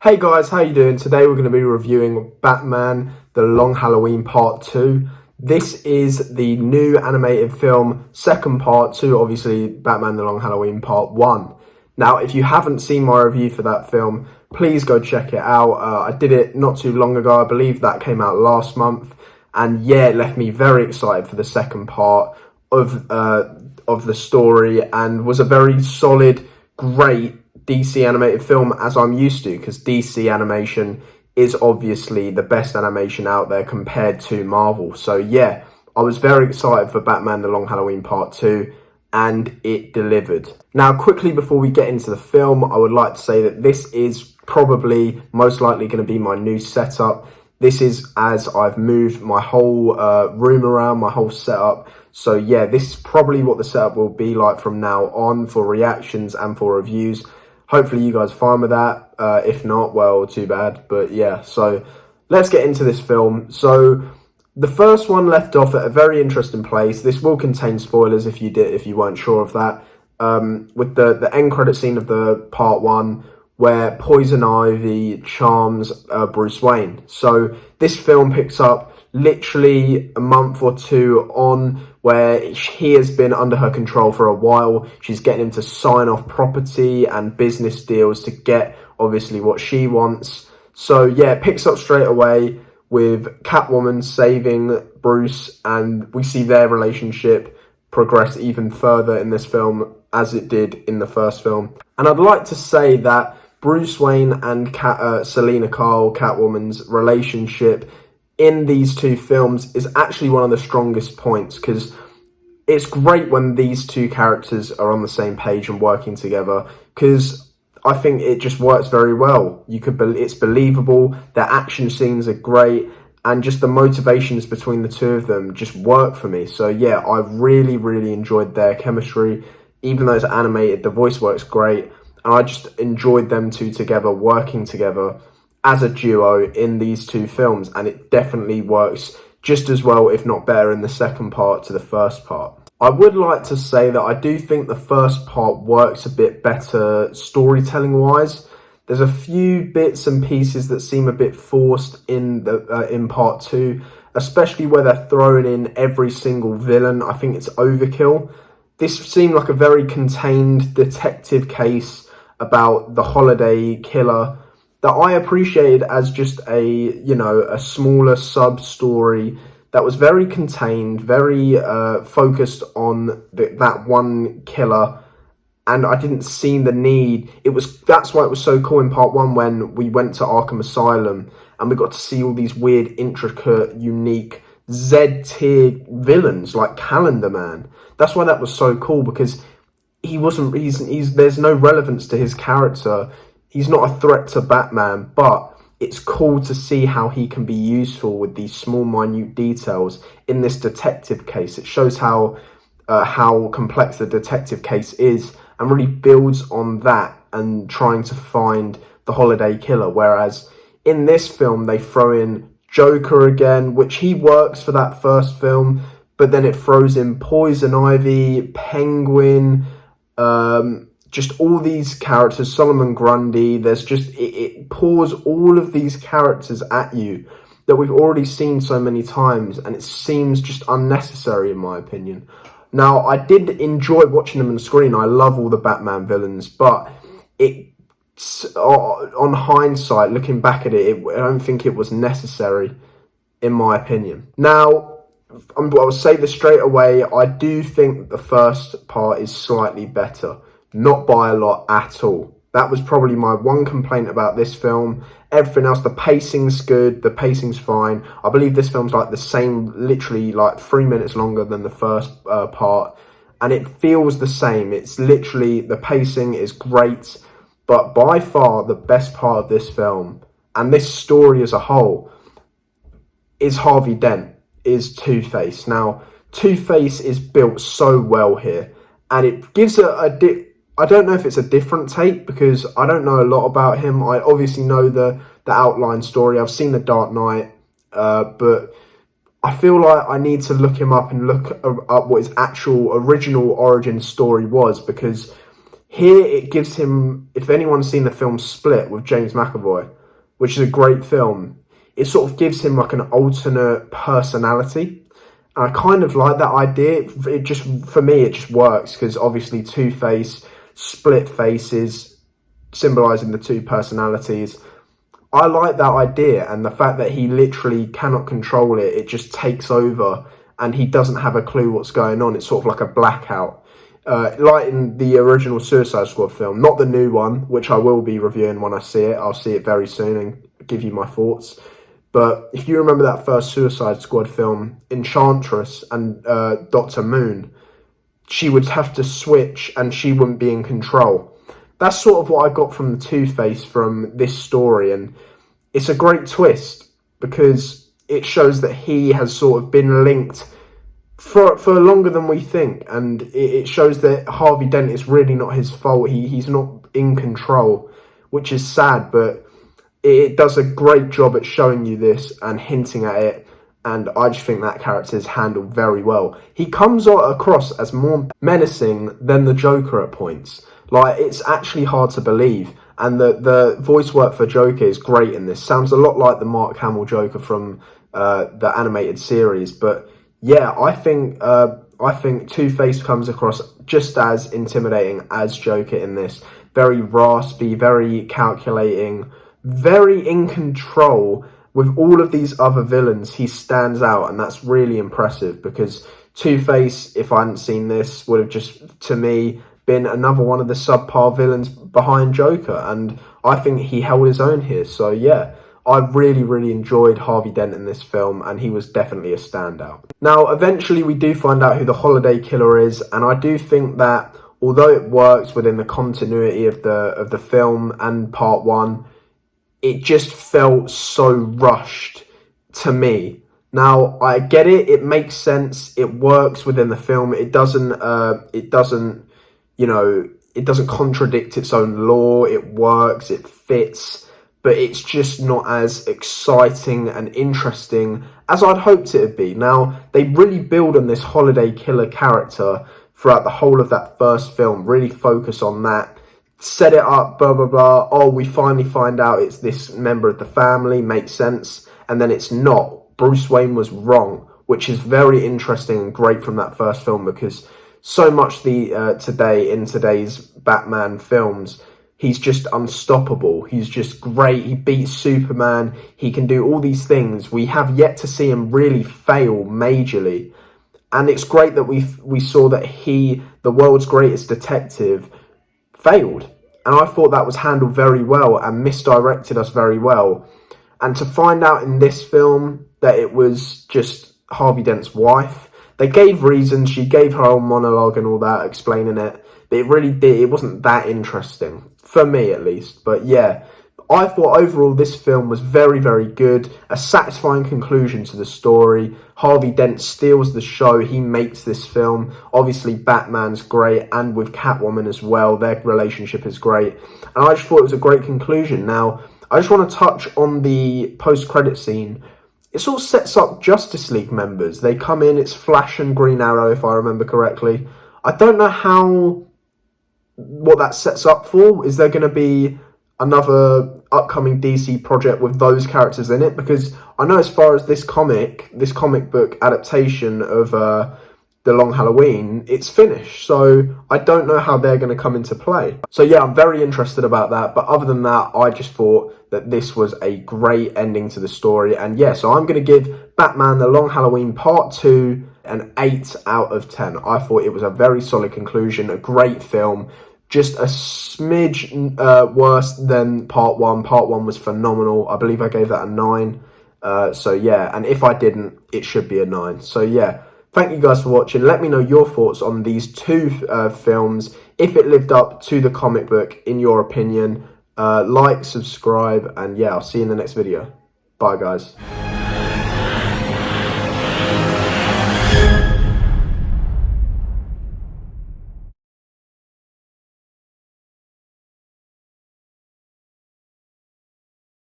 Hey guys, how you doing? Today we're going to be reviewing Batman The Long Halloween Part 2. This is the new animated film, second part to obviously Batman The Long Halloween Part 1. Now, if you haven't seen my review for that film, please go check it out. I did it not too long ago. I believe that came out last month. And yeah, it left me very excited for the second part of the story and was a very solid, great DC animated film as I'm used to, because DC animation is obviously the best animation out there compared to Marvel. So yeah, I was very excited for Batman The Long Halloween Part 2 and it delivered. Now quickly before we get into the film, I would like to say that this is probably most likely going to be my new setup. This is as I've moved my whole room around, my whole setup. So yeah, this is probably what the setup will be like from now on for reactions and for reviews. Hopefully you guys are fine with that. If not, well, too bad. But yeah, so let's get into this film. So the first one left off at a very interesting place. This will contain spoilers if you weren't sure of that. With the end credit scene of the part one, where Poison Ivy charms Bruce Wayne. So this film picks up literally a month or two on, where he has been under her control for a while. She's getting him to sign off property and business deals to get obviously what she wants. So yeah, it picks up straight away with Catwoman saving Bruce, and we see their relationship progress even further in this film as it did in the first film. And I'd like to say that Bruce Wayne and Selina Kyle, Catwoman's relationship in these two films is actually one of the strongest points, because it's great when these two characters are on the same page and working together, because I think it just works very well. It's believable, their action scenes are great, and just the motivations between the two of them just work for me. So yeah, I really enjoyed their chemistry. Even though it's animated, the voice works great, and I just enjoyed them two together, working together as a duo in these two films, and it definitely works just as well, if not better, in the second part to the first part. I would like to say that I do think the first part works a bit better storytelling wise. There's a few bits and pieces that seem a bit forced in part two, especially where they're throwing in every single villain. I think it's overkill. This seemed like a very contained detective case about the holiday killer that I appreciated as just a smaller sub-story that was very contained, very focused on that one killer, and I didn't see the need. That's why it was so cool in part one when we went to Arkham Asylum and we got to see all these weird, intricate, unique Z-tier villains like Calendar Man. That's why that was so cool, because there's no relevance to his character. He's not a threat to Batman, but it's cool to see how he can be useful with these small, minute details in this detective case. It shows how complex the detective case is, and really builds on that and trying to find the holiday killer. Whereas in this film, they throw in Joker again, which he works for that first film, but then it throws in Poison Ivy, Penguin, just all these characters, Solomon Grundy. It pours all of these characters at you that we've already seen so many times, and it seems just unnecessary in my opinion. Now, I did enjoy watching them on screen. I love all the Batman villains, but on hindsight, looking back at it, I don't think it was necessary, in my opinion. Now, I'll say this straight away. I do think the first part is slightly better. Not by a lot at all. That was probably my one complaint about this film. Everything else, the pacing's good, the pacing's fine. I believe this film's like the same, literally like 3 minutes longer than the first part, and it feels the same. It's literally, the pacing is great, but by far the best part of this film, and this story as a whole, is Harvey Dent, is Two-Face. Now, Two-Face is built so well here, and it gives I don't know if it's a different take, because I don't know a lot about him. I obviously know the outline story. I've seen The Dark Knight, but I feel like I need to look him up and look up what his actual original origin story was, because Here it gives him, if anyone's seen the film Split with James McAvoy, which is a great film, it sort of gives him like an alternate personality. And I kind of like that idea. It just, for me, it just works because obviously Two-Face, split faces, symbolising the two personalities. I like that idea, and the fact that he literally cannot control it, it just takes over and he doesn't have a clue what's going on. It's sort of like a blackout. Like in the original Suicide Squad film, not the new one, which I will be reviewing when I see it. I'll see it very soon and give you my thoughts. But if you remember that first Suicide Squad film, Enchantress and Dr. Moon, she would have to switch and she wouldn't be in control. That's sort of what I got from the Two-Face from this story, and it's a great twist because it shows that he has sort of been linked for longer than we think, and it shows that Harvey Dent is really not his fault. He's not in control, which is sad, but it does a great job at showing you this and hinting at it, and I just think that character is handled very well. He comes across as more menacing than the Joker at points. Like, it's actually hard to believe, and the voice work for Joker is great in this. Sounds a lot like the Mark Hamill Joker from the animated series, but yeah, I think Two-Face comes across just as intimidating as Joker in this. Very raspy, very calculating, very in control. With all of these other villains, he stands out, and that's really impressive because Two-Face, if I hadn't seen this, would have just, to me, been another one of the subpar villains behind Joker, and I think he held his own here. So yeah, I really, really enjoyed Harvey Dent in this film, and he was definitely a standout. Now, eventually we do find out who the Holiday Killer is, and I do think that although it works within the continuity of the film and part one, it just felt so rushed to me. Now, I get it, it makes sense, it works within the film, it doesn't contradict its own law, it works, it fits, but it's just not as exciting and interesting as I'd hoped it would be. Now, they really build on this Holiday Killer character throughout the whole of that first film, really focus on that, set it up, blah, blah, blah. Oh, we finally find out it's this member of the family, makes sense, and then it's not. Bruce Wayne was wrong, which is very interesting and great from that first film because so much in today's Batman films, he's just unstoppable. He's just great. He beats Superman. He can do all these things. We have yet to see him really fail majorly. And it's great that we saw that he, the world's greatest detective, failed. And I thought that was handled very well and misdirected us very well. And to find out in this film that it was just Harvey Dent's wife, they gave reasons, she gave her own monologue and all that, explaining it, but it wasn't that interesting, for me at least. But yeah, I thought overall this film was very, very good, a satisfying conclusion to the story. Harvey Dent steals the show, he makes this film. Obviously Batman's great, and with Catwoman as well, their relationship is great. And I just thought it was a great conclusion. Now, I just want to touch on the post-credit scene. It sort of sets up Justice League members. They come in, it's Flash and Green Arrow, if I remember correctly. I don't know what that sets up for. Is there going to be another upcoming DC project with those characters in it? Because I know as far as this comic book adaptation of The Long Halloween, it's finished. So I don't know how they're going to come into play. So yeah, I'm very interested about that. But other than that, I just thought that this was a great ending to the story. And yeah, so I'm going to give Batman The Long Halloween Part 2 an 8 out of 10. I thought it was a very solid conclusion, a great film. Just a smidge worse than Part 1. Part 1 was phenomenal. I believe I gave that a 9. So yeah, and if I didn't, it should be a 9. So yeah, thank you guys for watching. Let me know your thoughts on these two films, if it lived up to the comic book in your opinion. Like, subscribe, and yeah, I'll see you in the next video. Bye guys.